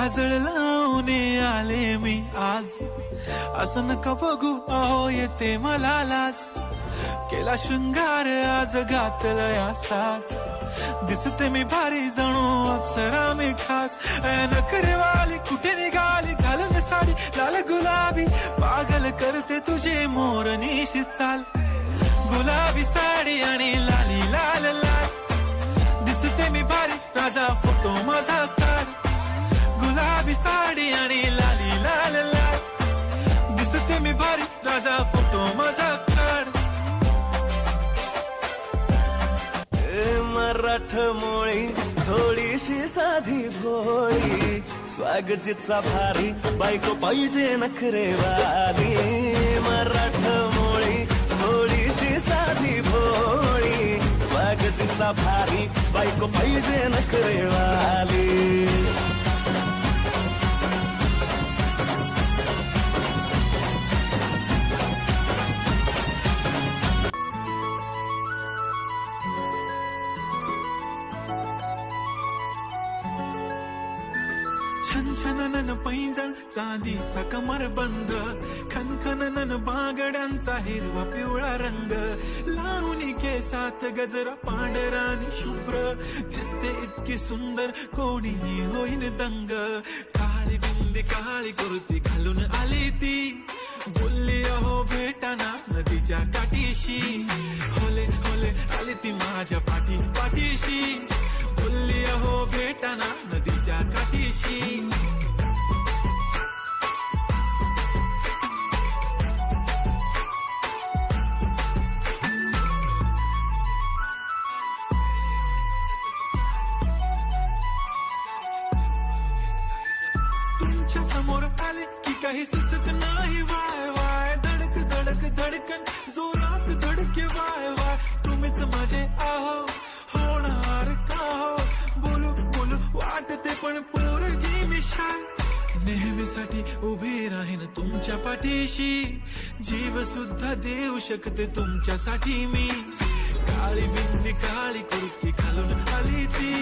काजळ लावून आले मी आज, असं नका बघू अहो येते मला लाज. केला शृंगार आज घातलंय असाच, दिसते मी भारी जणू अप्सरा मी खास. नखरेवाली कुठे निघाली घालून साडी लाल गुलाबी, पागल करते तुझे मोरनीशी चाल. गुलाबी साडी आणि लाली लाल लाल, दिसते मी भारी राजा फोटो माझा काढ. गुलाबी साडी आणि लाली लाल लाल, दिसते मी भारी राजा फोटो माझा काढ. मराठमोळी थोडीशी साधी भोळी, स्वागतीचा भारी बायको पाहिजे नखरेवाली. मराठमोळी थोडीशी साधी भोळी, स्वागतीचा भारी बायको पाहिजे नखरेवाली. छन छननन पैंजण चांदीचा कमर बंद, खनखननन बांगड्यांचा हिरवा पिवळा रंग. लावणी केसात गजरा पांढरा आणि शुभ्र, दिसते इतकी सुंदर कोणीही होईन दंग. काळी बिंदी काळी कुर्ती घालून आली ती, बोलली अहो भेटाना नदीच्या काठीशी. होले होले आली ती माझ्या पाठीशी, बोलली अहो भेटाना नदीच्या काठीशी. तुमच्या समोर आले की काही सुचत नाही वाय वाय. धडक धडक धडकन जोरात धडके वाय वाय. तुम्हीच माझे आहो होणार का हो, बोलू बोलू वाटते पण पोरगी मी शाय. नेहमीसाठी उभी राहीन तुमच्या पाठीशी, जीव सुद्धा देऊ शकते तुमच्यासाठी मी. काळी बिंदी काळी कुर्ती घालून आली ती,